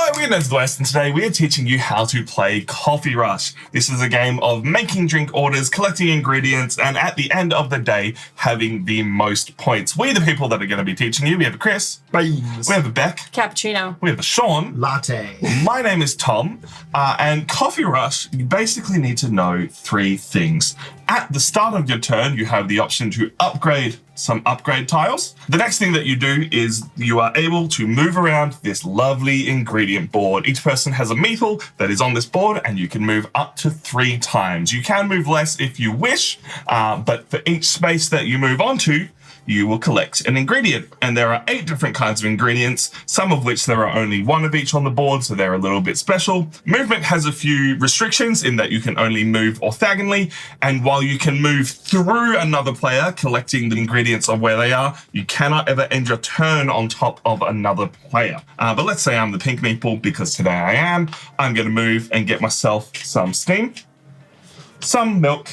Hello, we're Nerds of the West, and today we are teaching you how to play Coffee Rush. This is a game of making drink orders, collecting ingredients, and at the end of the day, having the most points. We're the people that are going to be teaching you. We have a Chris. Beans. We have a Beck. Cappuccino. We have a Sean. Latte. My name is Tom, and Coffee Rush, you basically need to know three things. At the start of your turn, you have the option to upgrade some upgrade tiles. The next thing that you do is you are able to move around this lovely ingredient board. Each person has a metal that is on this board, and you can move up to 3 times. You can move less if you wish, but for each space that you move onto, you will collect an ingredient. And there are 8 different kinds of ingredients, some of which there are only 1 of each on the board, so they're a little bit special. Movement has a few restrictions in that you can only move orthogonally, and while you can move through another player collecting the ingredients of where they are, you cannot ever end your turn on top of another player. But let's say I'm the pink meeple, because today I am. I'm going to move and get myself some steam, some milk,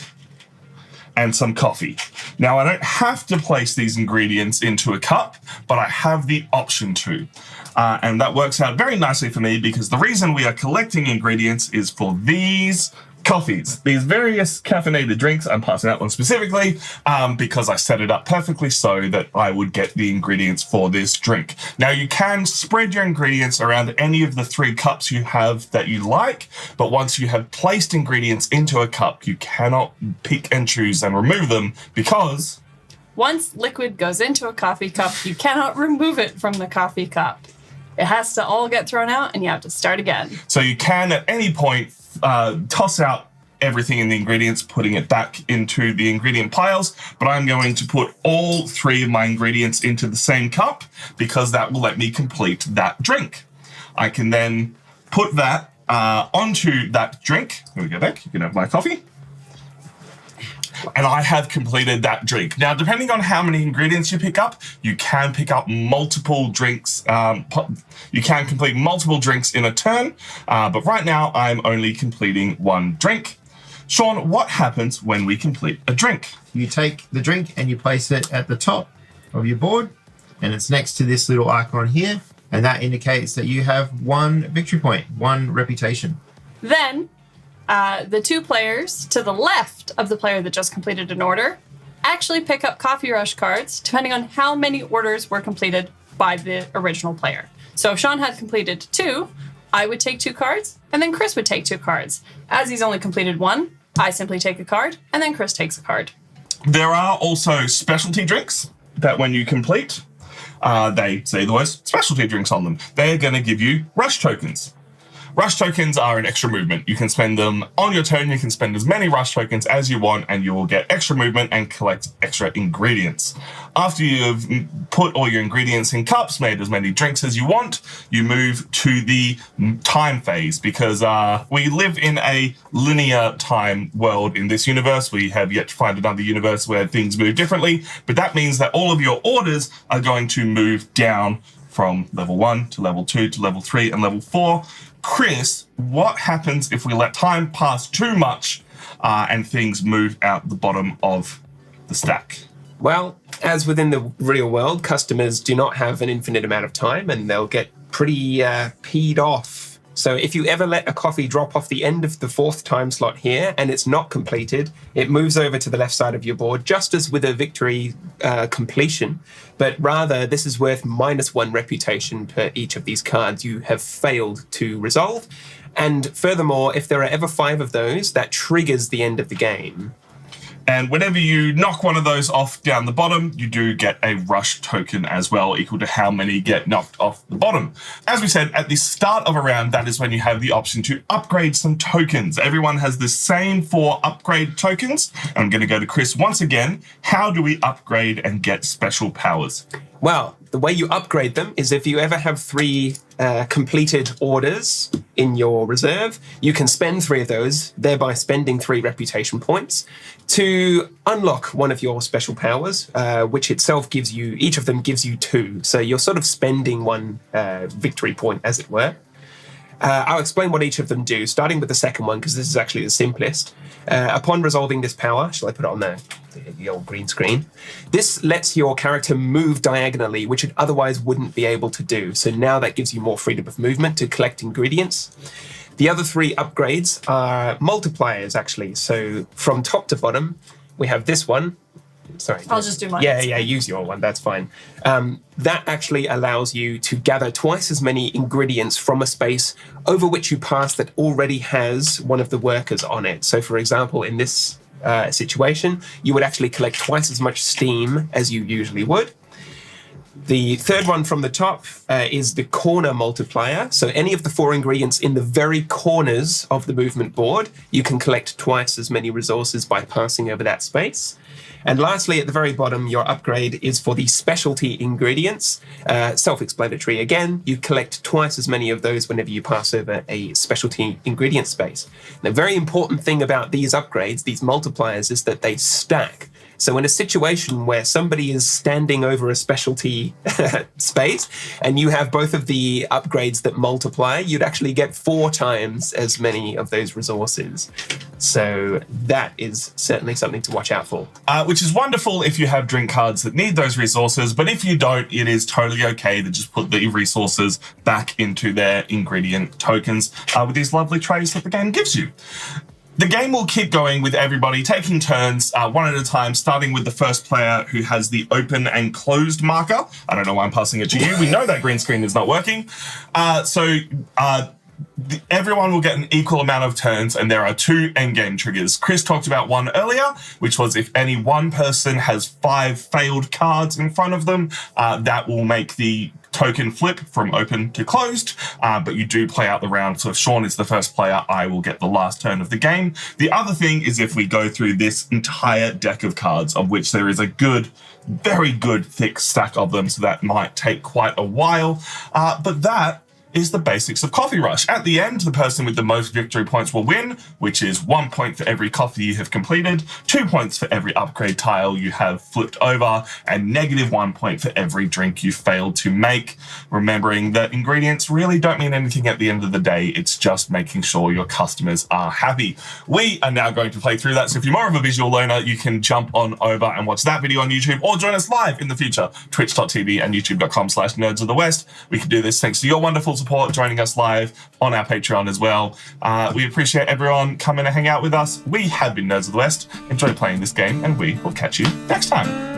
and some coffee. Now, I don't have to place these ingredients into a cup, but I have the option to. And that works out very nicely for me, because the reason we are collecting ingredients is for these coffees, these various caffeinated drinks. I'm passing out one specifically because I set it up perfectly so that I would get the ingredients for this drink. Now, you can spread your ingredients around any of the 3 cups you have that you like, but once you have placed ingredients into a cup, you cannot pick and choose and remove them, because Once liquid goes into a coffee cup, you cannot remove it from the coffee cup. It has to all get thrown out, and you have to start again. So you can at any point toss out everything in the ingredients, putting it back into the ingredient piles, but I'm going to put all 3 of my ingredients into the same cup, because that will let me complete that drink. I can then put that onto that drink. Here we go, Beck. You can have my coffee. And I have completed that drink. Now, depending on how many ingredients you pick up, you can pick up multiple drinks. You can complete multiple drinks in a turn, but right now I'm only completing 1 drink. Sean, what happens when we complete a drink? You take the drink and you place it at the top of your board, and it's next to this little icon here, and that indicates that you have 1 victory point, 1 reputation. Then, the 2 players to the left of the player that just completed an order actually pick up Coffee Rush cards, depending on how many orders were completed by the original player. So if Sean had completed 2, I would take 2 cards, and then Chris would take 2 cards. As he's only completed 1, I simply take a card, and then Chris takes a card. There are also specialty drinks that when you complete, they say the words specialty drinks on them. They're going to give you rush tokens. Rush tokens are an extra movement. You can spend them on your turn. You can spend as many rush tokens as you want, and you will get extra movement and collect extra ingredients. After you've put all your ingredients in cups, made as many drinks as you want, you move to the time phase, because we live in a linear time world in this universe. We have yet to find another universe where things move differently, but that means that all of your orders are going to move down from level 1 to level 2 to level 3 and level 4. Chris, what happens if we let time pass too much and things move out the bottom of the stack? Well, as within the real world, customers do not have an infinite amount of time, and they'll get pretty peed off. So if you ever let a coffee drop off the end of the 4th time slot here and it's not completed, it moves over to the left side of your board, just as with a victory completion. But rather, this is worth -1 reputation per each of these cards you have failed to resolve. And furthermore, if there are ever 5 of those, that triggers the end of the game. And whenever you knock one of those off down the bottom, you do get a rush token as well, equal to how many get knocked off the bottom. As we said, at the start of a round, that is when you have the option to upgrade some tokens. Everyone has the same 4 upgrade tokens. I'm going to go to Chris once again. How do we upgrade and get special powers? Well, the way you upgrade them is if you ever have 3 completed orders in your reserve, you can spend 3 of those, thereby spending 3 reputation points to unlock one of your special powers, which itself gives you, each of them gives you 2. So you're sort of spending 1 victory point, as it were. I'll explain what each of them do, starting with the second one, because this is actually the simplest. Upon resolving this power, shall I put it on the old green screen? This lets your character move diagonally, which it otherwise wouldn't be able to do. So now that gives you more freedom of movement to collect ingredients. The other 3 upgrades are multipliers, actually. So from top to bottom, we have this one. Sorry. I'll just do mine. Yeah, use your one. That's fine. That actually allows you to gather twice as many ingredients from a space over which you pass that already has one of the workers on it. So, for example, in this situation, you would actually collect twice as much steam as you usually would. The third one from the top is the corner multiplier. So any of the 4 ingredients in the very corners of the movement board, you can collect twice as many resources by passing over that space. And lastly, at the very bottom, your upgrade is for the specialty ingredients. Self-explanatory again, you collect twice as many of those whenever you pass over a specialty ingredient space. The very important thing about these upgrades, these multipliers, is that they stack. So in a situation where somebody is standing over a specialty space and you have both of the upgrades that multiply, you'd actually get 4 times as many of those resources. So that is certainly something to watch out for. Which is wonderful if you have drink cards that need those resources, but if you don't, it is totally okay to just put the resources back into their ingredient tokens with these lovely trays that the game gives you. The game will keep going with everybody taking turns, one at a time, starting with the first player who has the open and closed marker. I don't know why I'm passing it to you. We know that green screen is not working. Everyone will get an equal amount of turns, and there are 2 endgame triggers. Chris talked about one earlier, which was if any one person has 5 failed cards in front of them, that will make the token flip from open to closed, but you do play out the round. So if Sean is the first player, I will get the last turn of the game. The other thing is if we go through this entire deck of cards, of which there is a good, very good thick stack of them, so that might take quite a while, but that is the basics of Coffee Rush. At the end, the person with the most victory points will win, which is 1 point for every coffee you have completed, 2 points for every upgrade tile you have flipped over, and -1 point for every drink you failed to make. Remembering that ingredients really don't mean anything at the end of the day. It's just making sure your customers are happy. We are now going to play through that. So if you're more of a visual learner, you can jump on over and watch that video on YouTube, or join us live in the future, twitch.tv and youtube.com/nerds of the west. We can do this thanks to your wonderful support, joining us live on our Patreon as well. We appreciate everyone coming to hang out with us. We have been Nerds of the West. Enjoy playing this game, and we will catch you next time.